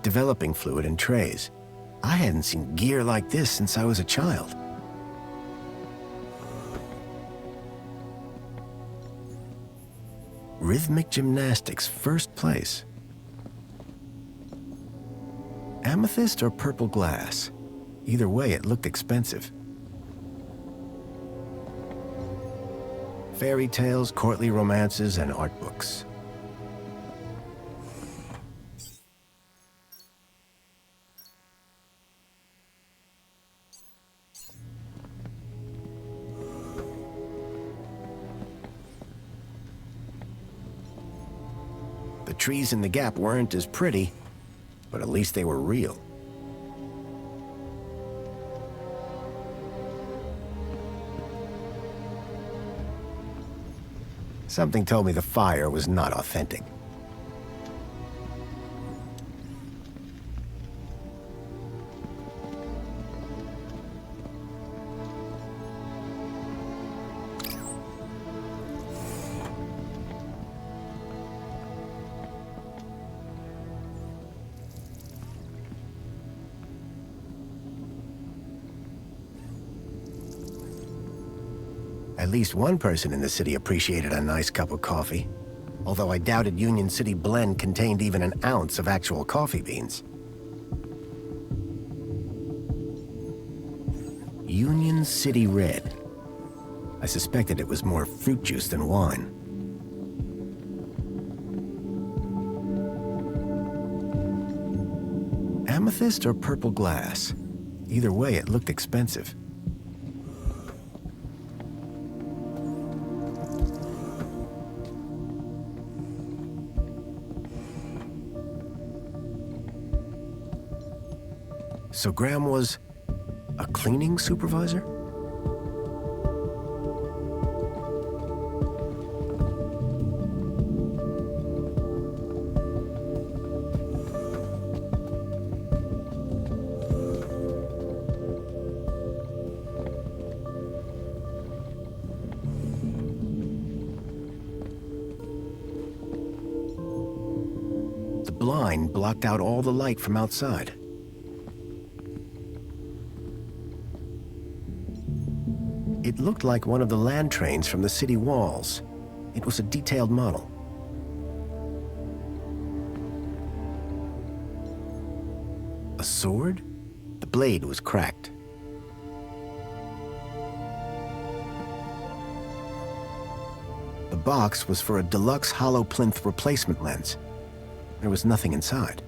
developing fluid and trays. I hadn't seen gear like this since I was a child. Rhythmic gymnastics, first place. Amethyst or purple glass? Either way, it looked expensive. Fairy tales, courtly romances, and art books. The trees in the gap weren't as pretty, but at least they were real. Something told me the fire was not authentic. At least one person in the city appreciated a nice cup of coffee, although I doubted Union City Blend contained even an ounce of actual coffee beans. Union City Red. I suspected it was more fruit juice than wine. Amethyst or purple glass? Either way, it looked expensive. So Graham was a cleaning supervisor? The blind blocked out all the light from outside. It looked like one of the land trains from the city walls. It was a detailed model. A sword? The blade was cracked. The box was for a deluxe hollow plinth replacement lens. There was nothing inside.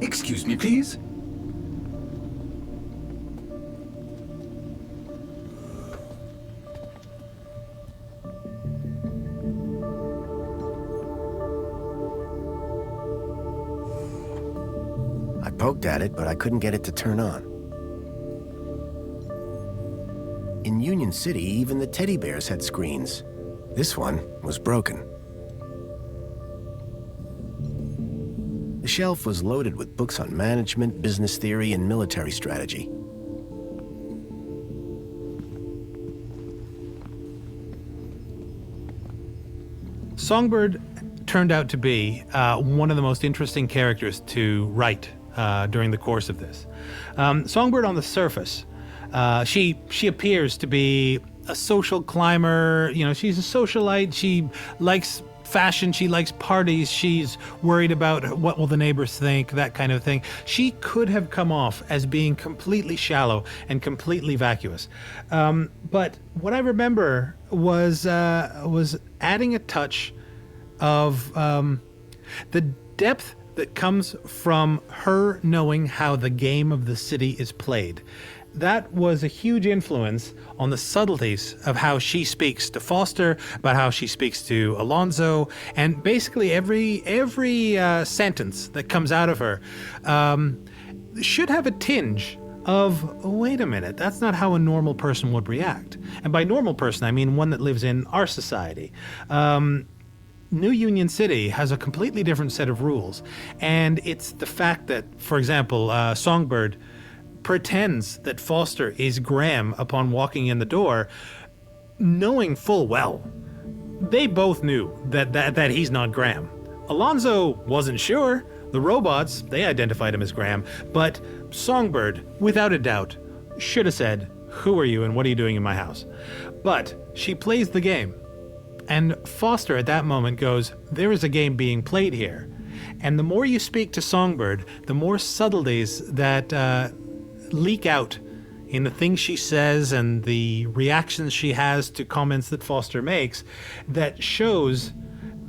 Excuse me, please. I poked at it, but I couldn't get it to turn on. In Union City, even the teddy bears had screens. This one was broken. The shelf was loaded with books on management, business theory, and military strategy. Songbird turned out to be one of the most interesting characters to write during the course of this. Songbird on the surface, she appears to be a social climber. You know, she's a socialite. She likes fashion, she likes parties, she's worried about what will the neighbors think, that kind of thing. She could have come off as being completely shallow and completely vacuous. But what I remember was adding a touch of the depth that comes from her knowing how the game of the city is played. That was a huge influence on the subtleties of how she speaks to Foster, about how she speaks to Alonzo, and basically every sentence that comes out of her should have a tinge of, wait a minute, that's not how a normal person would react. And by normal person, I mean one that lives in our society. New Union City has a completely different set of rules. And it's the fact that, for example, Songbird pretends that Foster is Graham upon walking in the door, knowing full well they both knew that he's not Graham. Alonzo wasn't sure. The robots, they identified him as Graham, but Songbird, without a doubt, should have said, "Who are you and what are you doing in my house?" But she plays the game. And Foster at that moment goes, there is a game being played here. And the more you speak to Songbird, the more subtleties that leak out in the things she says and the reactions she has to comments that Foster makes, that shows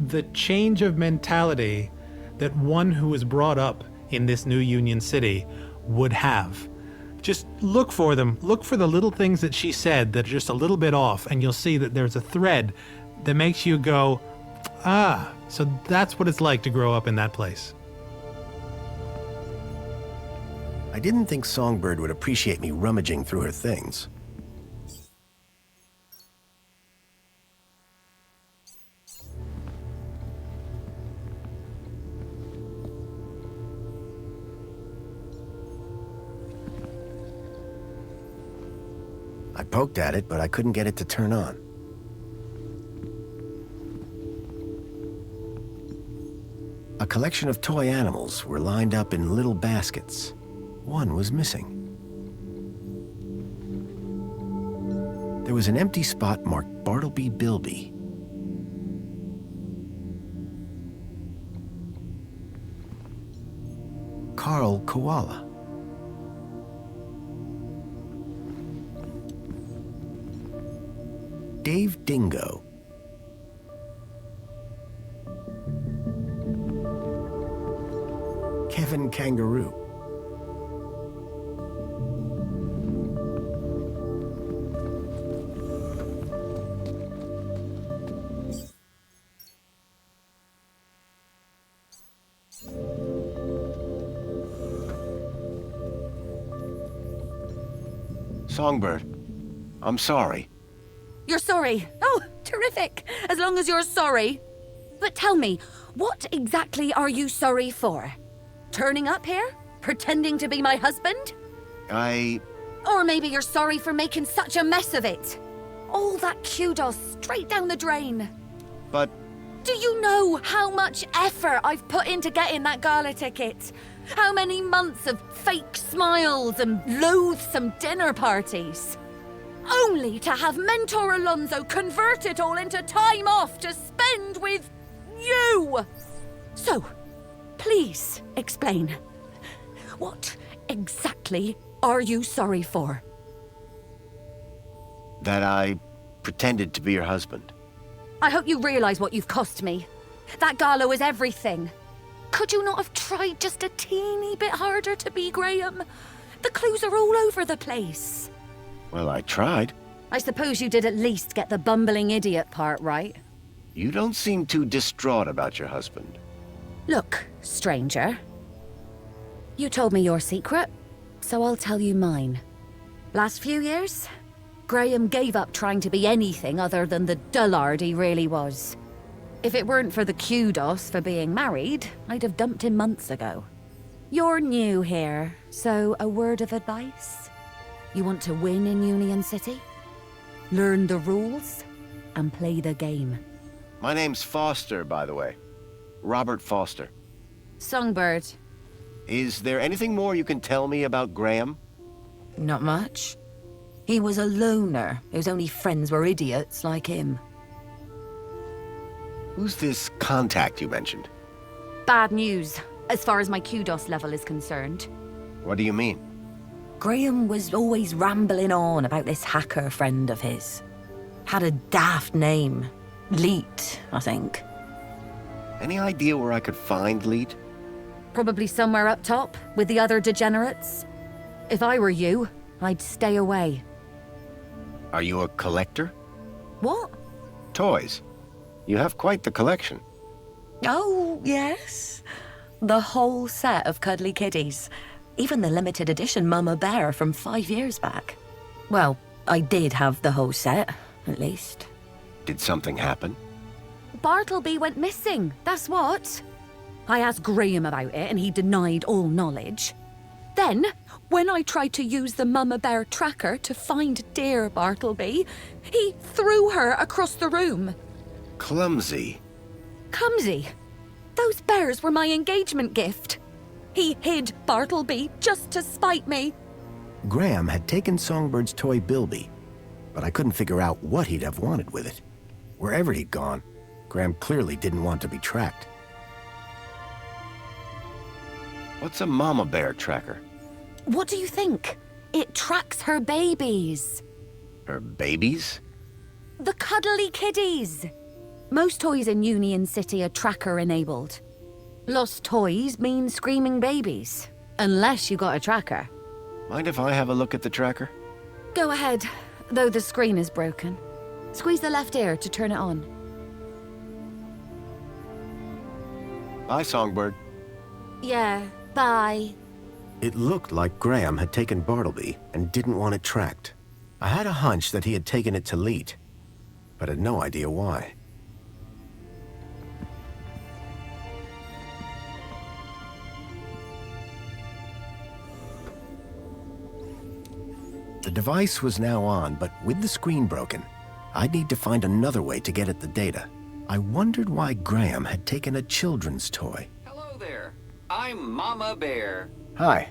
the change of mentality that one who was brought up in this new Union City would have. Just look for them. Look for the little things that she said that are just a little bit off, and you'll see that there's a thread that makes you go, ah, so that's what it's like to grow up in that place. I didn't think Songbird would appreciate me rummaging through her things. I poked at it, but I couldn't get it to turn on. A collection of toy animals were lined up in little baskets. One was missing. There was an empty spot marked Bartleby Bilby. Carl Koala. Dave Dingo. Kevin Kangaroo. Songbird, I'm sorry. You're sorry? Oh, terrific. As long as you're sorry. But tell me, what exactly are you sorry for? Turning up here? Pretending to be my husband? Or maybe you're sorry for making such a mess of it. All that kudos straight down the drain. But... Do you know how much effort I've put into getting that gala ticket? How many months of fake smiles and loathsome dinner parties? Only to have Mentor Alonzo convert it all into time off to spend with you! So, please explain. What exactly are you sorry for? That I pretended to be your husband. I hope you realize what you've cost me. That gala was everything. Could you not have tried just a teeny bit harder to be Graham? The clues are all over the place. Well, I tried. I suppose you did at least get the bumbling idiot part right. You don't seem too distraught about your husband. Look, stranger. You told me your secret, so I'll tell you mine. Last few years, Graham gave up trying to be anything other than the dullard he really was. If it weren't for the kudos for being married, I'd have dumped him months ago. You're new here, so a word of advice? You want to win in Union City? Learn the rules and play the game. My name's Foster, by the way. Robert Foster. Songbird. Is there anything more you can tell me about Graham? Not much. He was a loner whose only friends were idiots like him. Who's this contact you mentioned? Bad news, as far as my kudos level is concerned. What do you mean? Graham was always rambling on about this hacker friend of his. Had a daft name. Leet, I think. Any idea where I could find Leet? Probably somewhere up top, with the other degenerates. If I were you, I'd stay away. Are you a collector? What? Toys. You have quite the collection. Oh, yes. The whole set of cuddly kiddies. Even the limited edition Mama Bear from 5 years back. Well, I did have the whole set, at least. Did something happen? Bartleby went missing, that's what. I asked Graham about it and he denied all knowledge. Then, when I tried to use the Mama Bear tracker to find dear Bartleby, he threw her across the room. Clumsy. Clumsy? Those bears were my engagement gift. He hid Bartleby just to spite me. Graham had taken Songbird's toy Bilby, but I couldn't figure out what he'd have wanted with it. Wherever he'd gone, Graham clearly didn't want to be tracked. What's a mama bear tracker? What do you think? It tracks her babies. Her babies? The cuddly kiddies. Most toys in Union City are tracker-enabled. Lost toys mean screaming babies, unless you got a tracker. Mind if I have a look at the tracker? Go ahead, though the screen is broken. Squeeze the left ear to turn it on. Bye, Songbird. Yeah, bye. It looked like Graham had taken Bartleby and didn't want it tracked. I had a hunch that he had taken it to Leet, but had no idea why. The device was now on, but with the screen broken, I'd need to find another way to get at the data. I wondered why Graham had taken a children's toy. Hello there. I'm Mama Bear. Hi.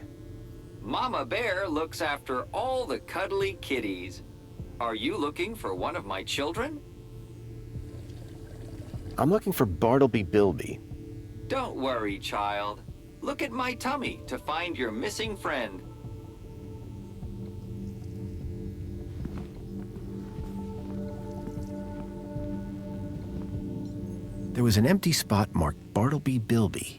Mama Bear looks after all the cuddly kitties. Are you looking for one of my children? I'm looking for Bartleby Bilby. Don't worry, child. Look at my tummy to find your missing friend. There was an empty spot marked Bartleby Bilby.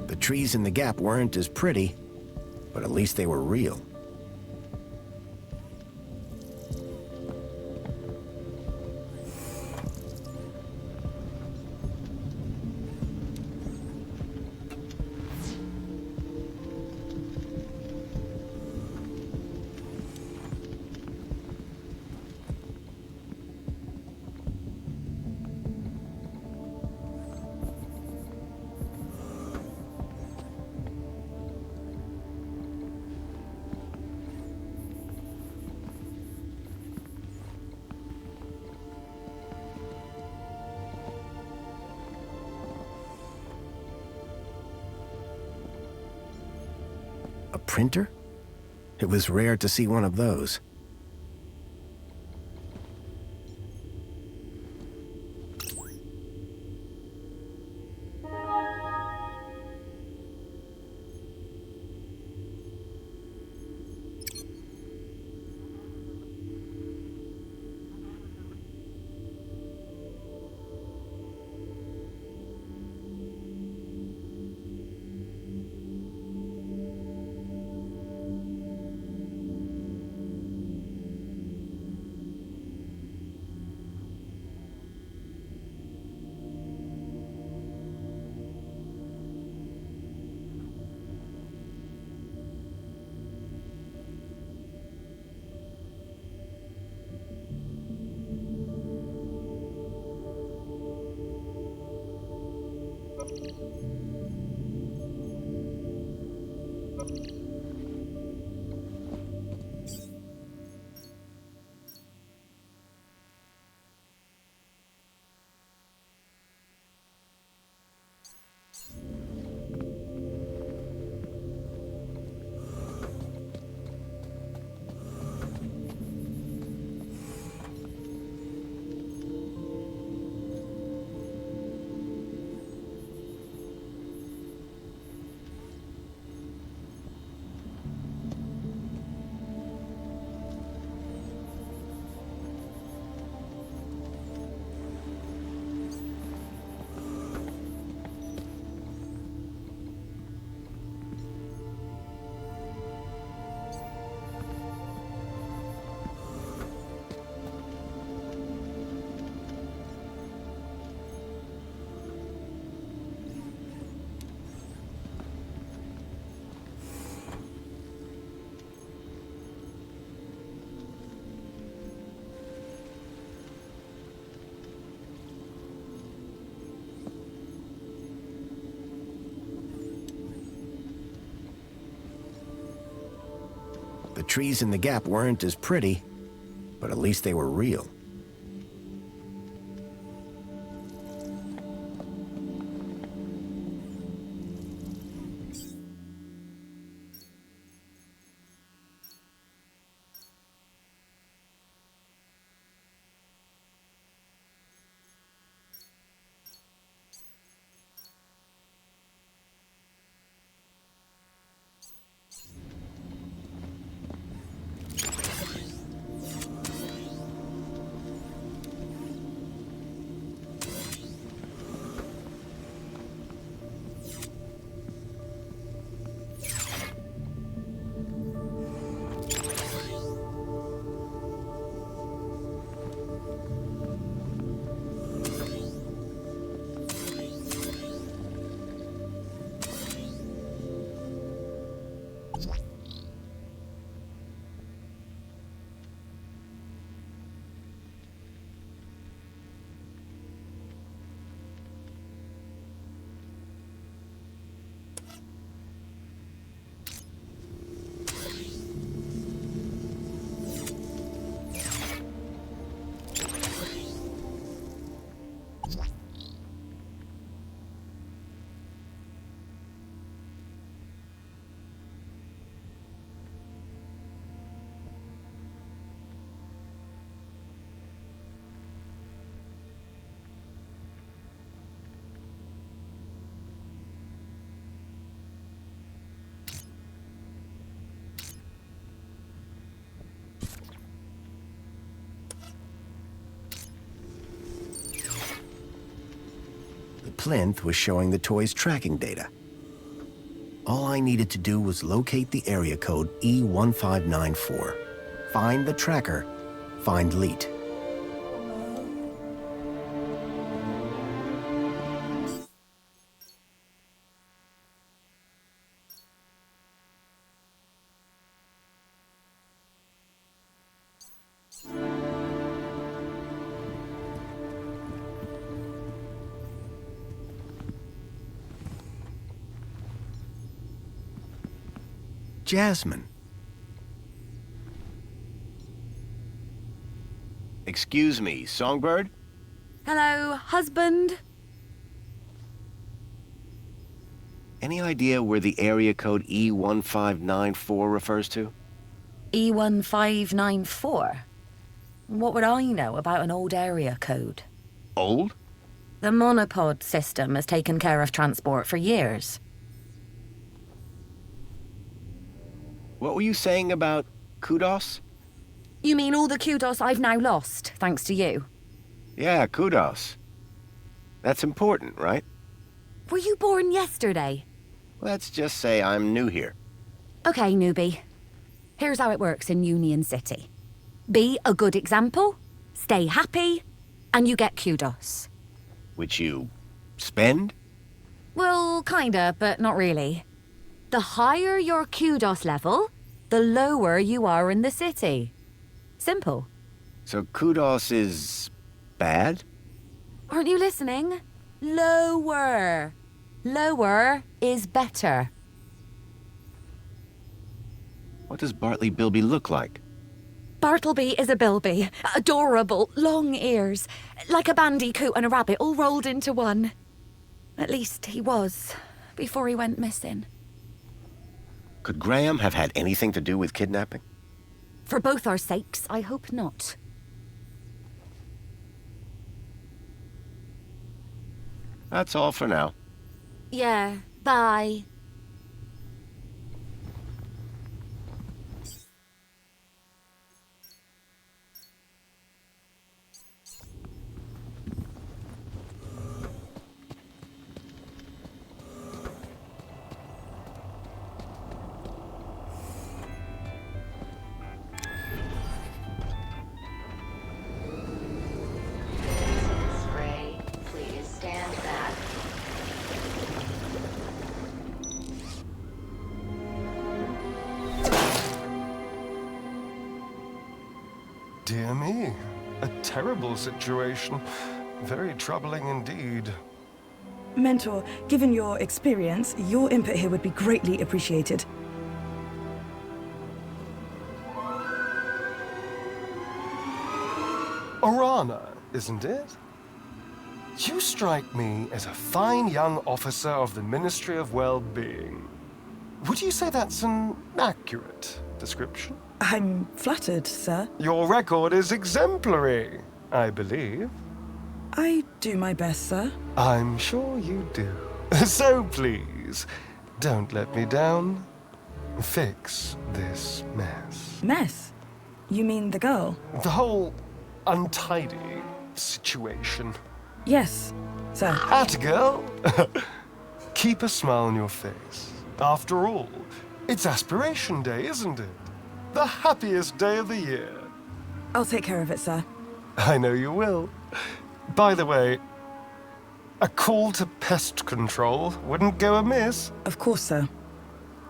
The trees in the gap weren't as pretty, but at least they were real. A printer? It was rare to see one of those. trees in the gap weren't as pretty, but at least they were real. Plinth was showing the toy's tracking data. All I needed to do was locate the area code E1594, find the tracker, find Leet. Jasmine. Excuse me, Songbird? Hello, husband. Any idea where the area code E1594 refers to? E1594? What would I know about an old area code? Old? The monopod system has taken care of transport for years. What were you saying about kudos? You mean all the kudos I've now lost, thanks to you? Yeah, kudos. That's important, right? Were you born yesterday? Let's just say I'm new here. Okay, newbie. Here's how it works in Union City. Be a good example, stay happy, and you get kudos. Which you spend? Well, kinda, but not really. The higher your kudos level, the lower you are in the city. Simple. So kudos is bad? Aren't you listening? Lower. Lower is better. What does Bartley Bilby look like? Bartleby is a bilby. Adorable, long ears. Like a bandicoot and a rabbit all rolled into one. At least he was, before he went missing. Could Graham have had anything to do with kidnapping? For both our sakes, I hope not. That's all for now. Yeah, bye. Dear me, a terrible situation. Very troubling indeed. Mentor, given your experience, your input here would be greatly appreciated. Orana, isn't it? You strike me as a fine young officer of the Ministry of Well-Being. Would you say that's an accurate description? I'm flattered, sir. Your record is exemplary, I believe. I do my best, sir. I'm sure you do. So please, don't let me down. Fix this mess. Mess? You mean the girl? The whole untidy situation. Yes, sir. Atta girl. Keep a smile on your face. After all, it's Aspiration Day, isn't it? The happiest day of the year. I'll take care of it, sir. I know you will. By the way, a call to pest control wouldn't go amiss. Of course, sir.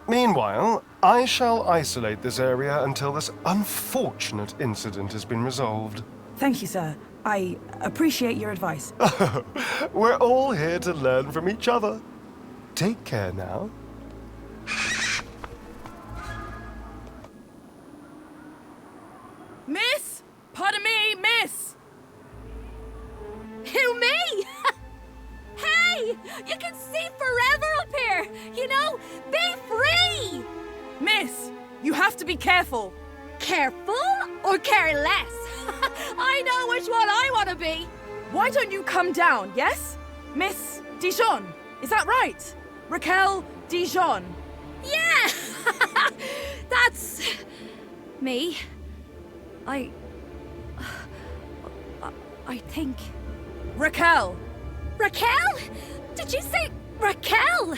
Meanwhile, I shall isolate this area until this unfortunate incident has been resolved. Thank you, sir. I appreciate your advice. We're all here to learn from each other. Take care now. Miss! Pardon me, miss! Who, me? Hey! You can see forever up here! You know, be free! Miss! You have to be careful! Careful or careless? I know which one I want to be! Why don't you come down, yes? Miss Dijon, is that right? Raquel Dijon. Yeah! That's... me. I think... Raquel! Raquel? Did you say Raquel?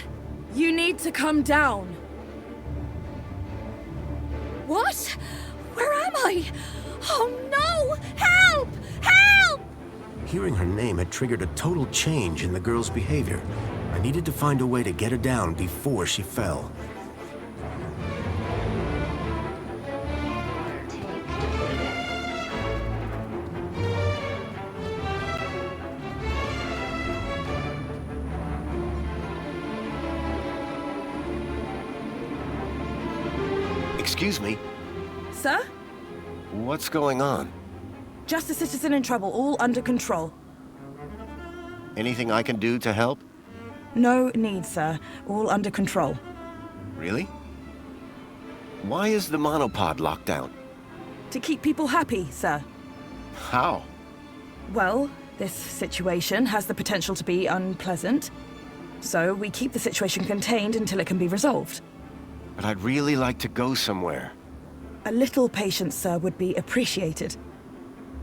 You need to come down. What? Where am I? Oh no! Help! Help! Hearing her name had triggered a total change in the girl's behavior. I needed to find a way to get her down before she fell. Excuse me, Sir? what's going on? Just a citizen in trouble, all under control. Anything I can do to help? No need, sir. All under control. Really? Why is the monopod locked down? To keep people happy, sir. How? Well, this situation has the potential to be unpleasant. So we keep the situation contained until it can be resolved. But I'd really like to go somewhere. A little patience, sir, would be appreciated.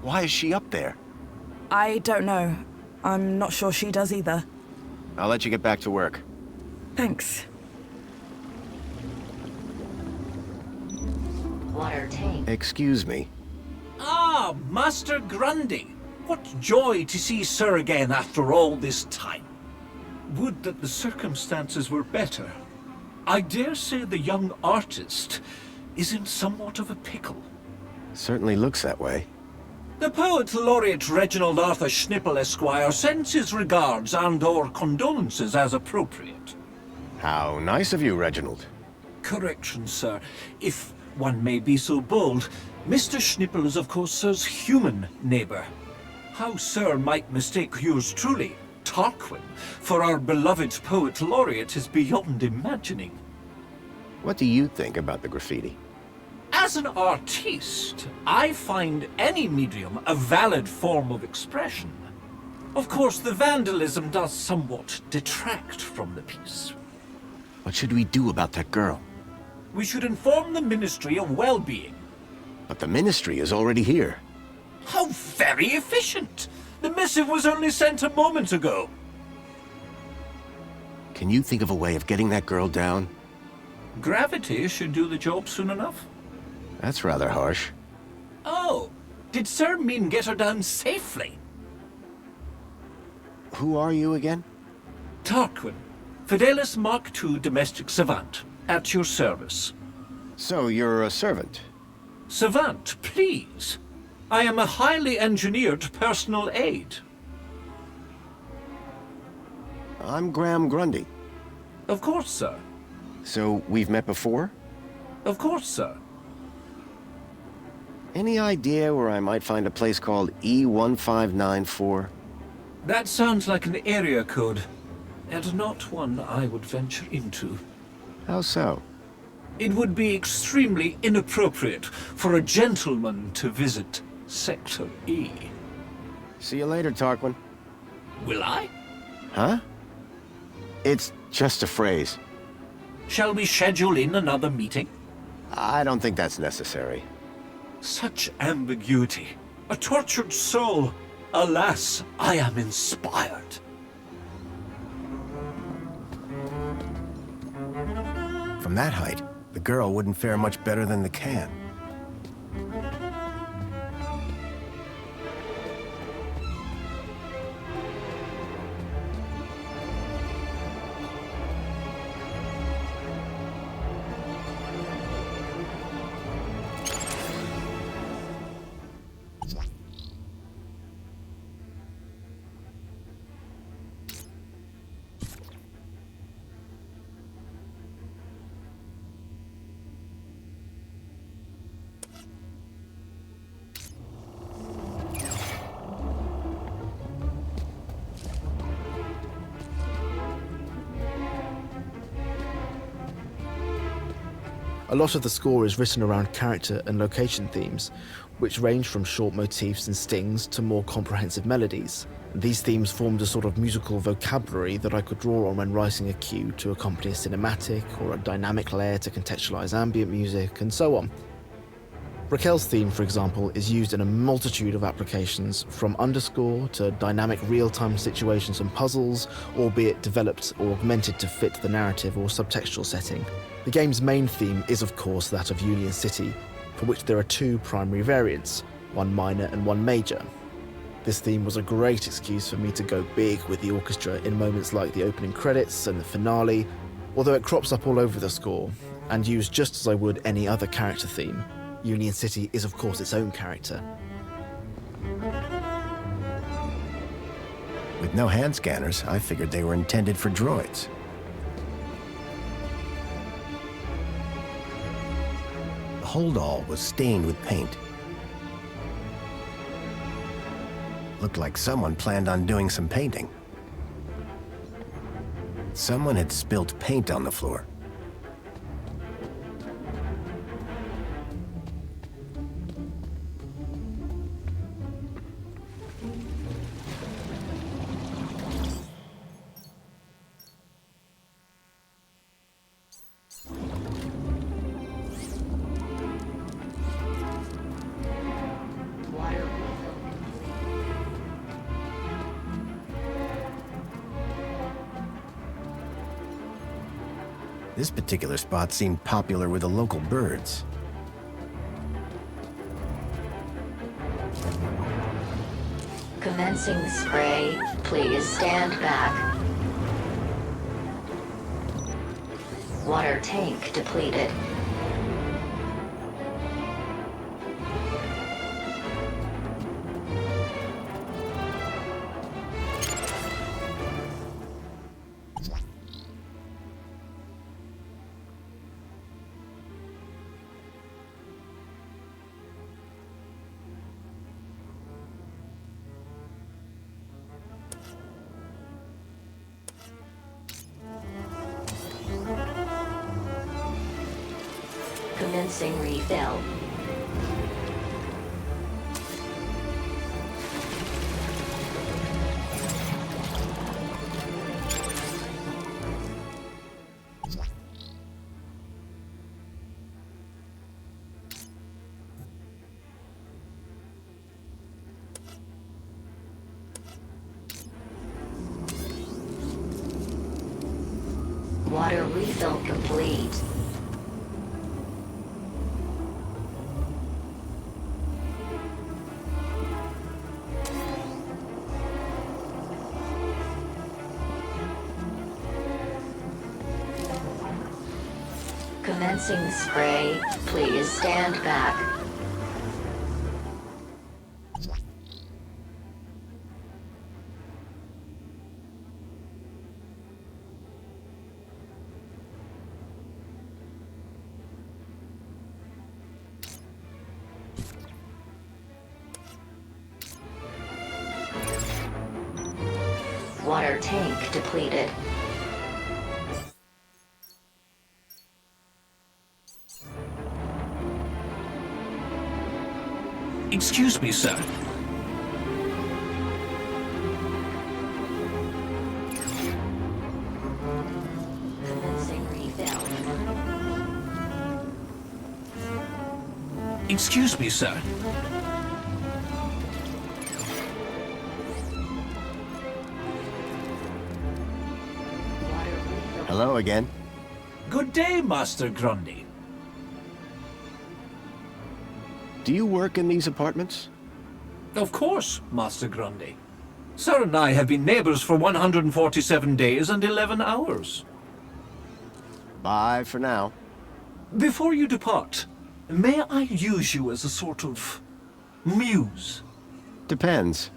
Why is she up there? I don't know. I'm not sure she does either. I'll let you get back to work. Thanks. Water tank. Excuse me. Ah, Master Grundy. What joy to see Sir again after all this time. Would that the circumstances were better. I dare say the young artist is in somewhat of a pickle. Certainly looks that way. The poet laureate Reginald Arthur Schnipple Esquire sends his regards and/or condolences as appropriate. How nice of you, Reginald. Correction, sir. If one may be so bold, Mr. Schnipple is of course Sir's human neighbour. How Sir might mistake yours truly, Tarquin, for our beloved poet laureate is beyond imagining. What do you think about the graffiti? As an artiste, I find any medium a valid form of expression. Of course, the vandalism does somewhat detract from the piece. What should we do about that girl? We should inform the Ministry of Well-Being. But the Ministry is already here. How very efficient! The missive was only sent a moment ago. Can you think of a way of getting that girl down? Gravity should do the job soon enough. That's rather harsh. Oh, did Sir mean get her down safely? Who are you again? Tarquin, Fidelis Mark II domestic savant, at your service. So you're a servant? Savant, please. I am a highly engineered personal aid. I'm Graham Grundy. Of course, sir. So we've met before? Of course, sir. Any idea where I might find a place called E1594? That sounds like an area code, and not one I would venture into. How so? It would be extremely inappropriate for a gentleman to visit Sector E. See you later, Tarquin. Will I? Huh? It's just a phrase. Shall we schedule in another meeting? I don't think that's necessary. Such ambiguity. A tortured soul. Alas, I am inspired. From that height, the girl wouldn't fare much better than the can. A lot of the score is written around character and location themes, which range from short motifs and stings to more comprehensive melodies. These themes formed a sort of musical vocabulary that I could draw on when writing a cue to accompany a cinematic or a dynamic layer to contextualize ambient music, and so on. Raquel's theme, for example, is used in a multitude of applications, from underscore to dynamic real-time situations and puzzles, albeit developed or augmented to fit the narrative or subtextual setting. The game's main theme is, of course, that of Union City, for which there are two primary variants, one minor and one major. This theme was a great excuse for me to go big with the orchestra in moments like the opening credits and the finale, although it crops up all over the score, and used just as I would any other character theme. Union City is, of course, its own character. With no hand scanners, I figured they were intended for droids. The holdall was stained with paint. Looked like someone planned on doing some painting. Someone had spilt paint on the floor. This particular spot seemed popular with the local birds. Commencing spray. Please stand back. Water tank depleted. Commencing refill. Water refill complete. Commencing spray. Please stand back. Water tank depleted. Excuse me, sir. Commencing refill. Excuse me, sir. Hello again. Good day, Master Grundy. Do you work in these apartments? Of course, Master Grundy. Sir and I have been neighbors for 147 days and 11 hours. Bye for now. Before you depart, may I use you as a sort of muse? Depends.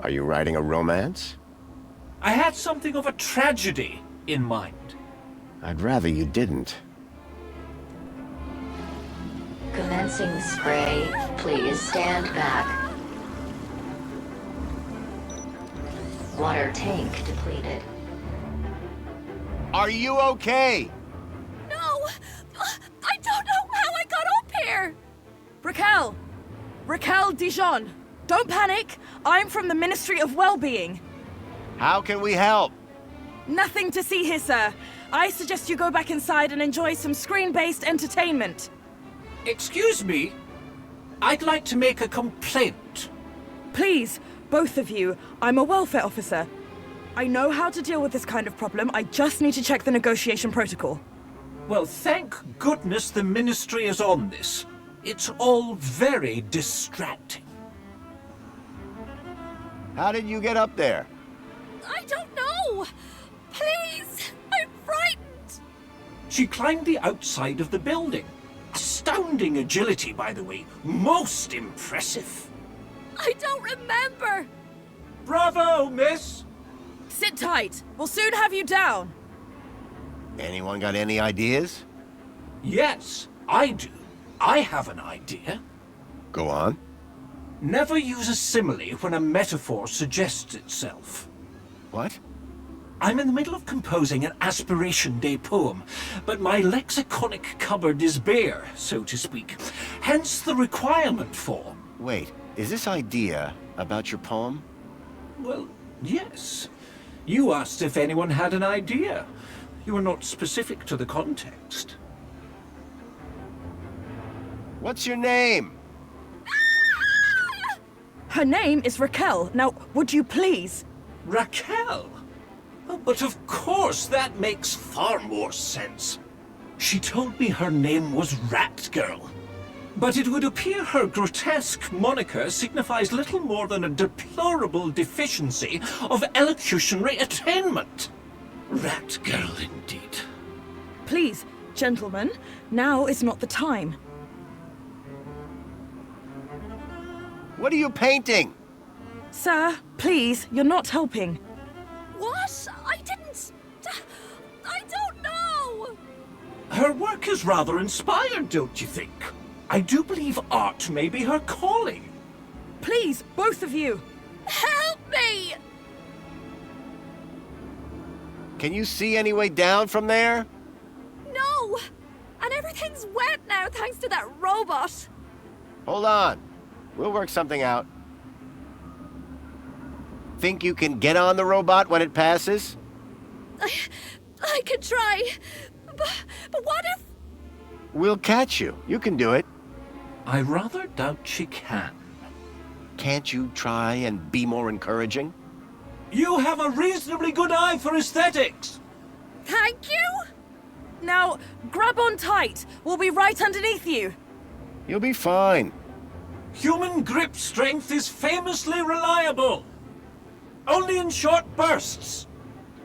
Are you writing a romance? I had something of a tragedy in mind. I'd rather you didn't. Commencing spray. Please stand back. Water tank depleted. Are you okay? No! I don't know how I got up here! Raquel! Raquel Dijon! Don't panic! I'm from the Ministry of Well-Being. How can we help? Nothing to see here, sir. I suggest you go back inside and enjoy some screen-based entertainment. Excuse me? I'd like to make a complaint. Please, both of you, I'm a welfare officer. I know how to deal with this kind of problem. I just need to check the negotiation protocol. Well, thank goodness the Ministry is on this. It's all very distracting. How did you get up there? I don't know! Please! I'm frightened! She climbed the outside of the building. Astounding agility, by the way. Most impressive. I don't remember! Bravo, miss! Sit tight. We'll soon have you down. Anyone got any ideas? Yes, I do. I have an idea. Go on. Never use a simile when a metaphor suggests itself. What? I'm in the middle of composing an Aspiration Day poem, but my lexiconic cupboard is bare, so to speak. Hence the requirement for... Wait, is this idea about your poem? Well, yes. You asked if anyone had an idea. You were not specific to the context. What's your name? Her name is Raquel. Now, would you please? Raquel? Oh, but of course, that makes far more sense. She told me her name was Rat Girl. But it would appear her grotesque moniker signifies little more than a deplorable deficiency of elocutionary attainment. Rat Girl, indeed. Please, gentlemen, now is not the time. What are you painting? Sir, please, you're not helping. What? I didn't... I don't know! Her work is rather inspired, don't you think? I do believe art may be her calling. Please, both of you. Help me! Can you see any way down from there? No! And everything's wet now thanks to that robot. Hold on. We'll work something out. Think you can get on the robot when it passes? I could try. But what if... We'll catch you. You can do it. I rather doubt she can. Can't you try and be more encouraging? You have a reasonably good eye for aesthetics. Thank you? Now, grab on tight. We'll be right underneath you. You'll be fine. Human grip strength is famously reliable. Only in short bursts.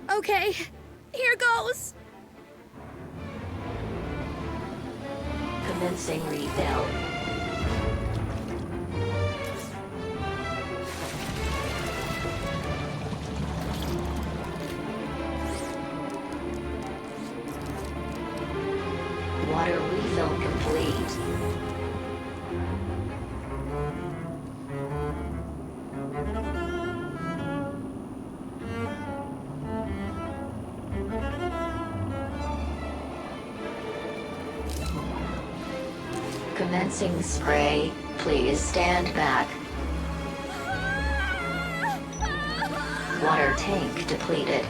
Okay, here goes. Commencing refill. Water refill complete. Commencing spray. Please stand back. Water tank depleted.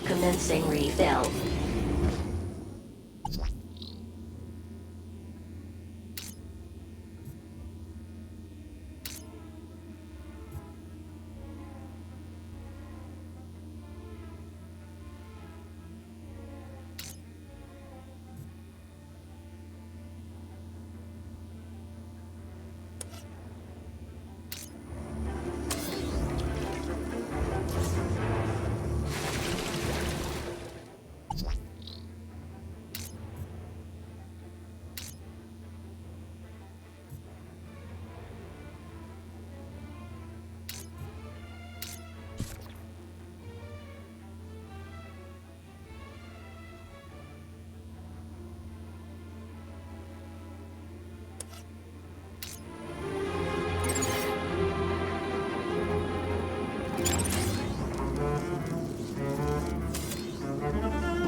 Commencing refill.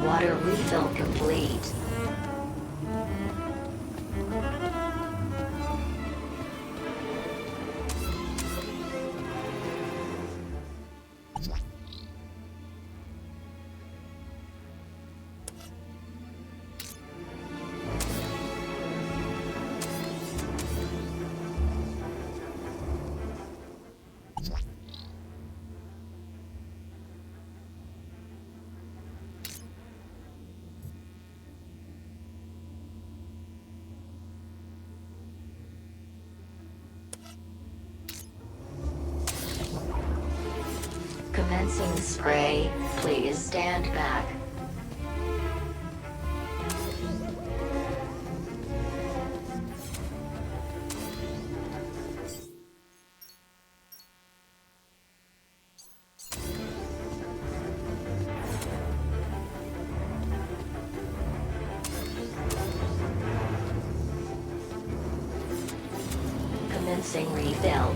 Water refill complete. Commencing spray. Please stand back. Commencing refill.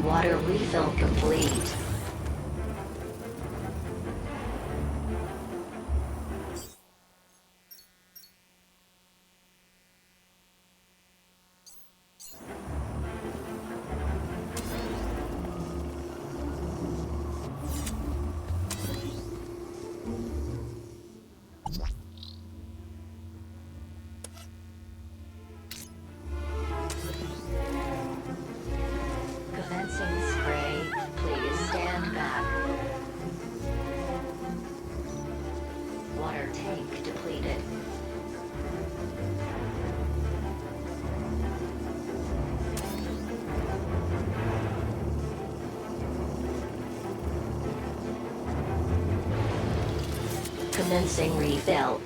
Water refill complete. Commencing spray. Please stand back. Water tank depleted. Commencing refill.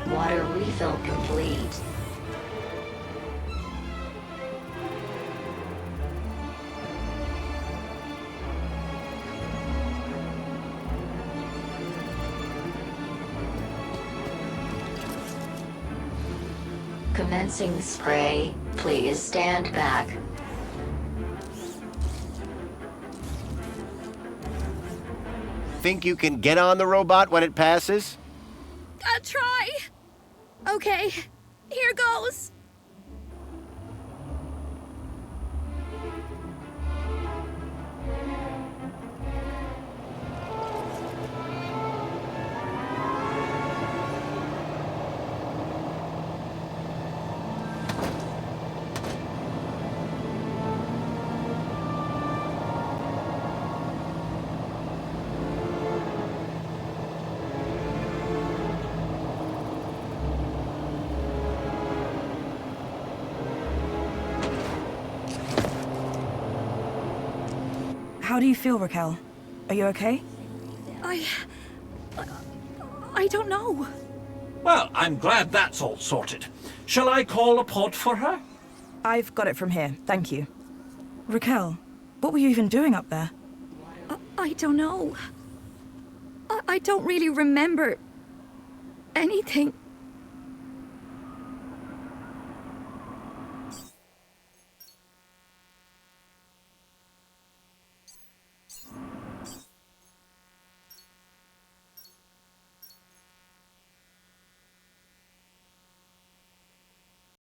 Water refill complete. Commencing spray. Please stand back. Think you can get on the robot when it passes? I'll try. Okay, here goes. How do you feel, Raquel? Are you okay? I don't know. Well, I'm glad that's all sorted. Shall I call a pod for her? I've got it from here, thank you. Raquel, what were you even doing up there? I don't know. I don't really remember anything.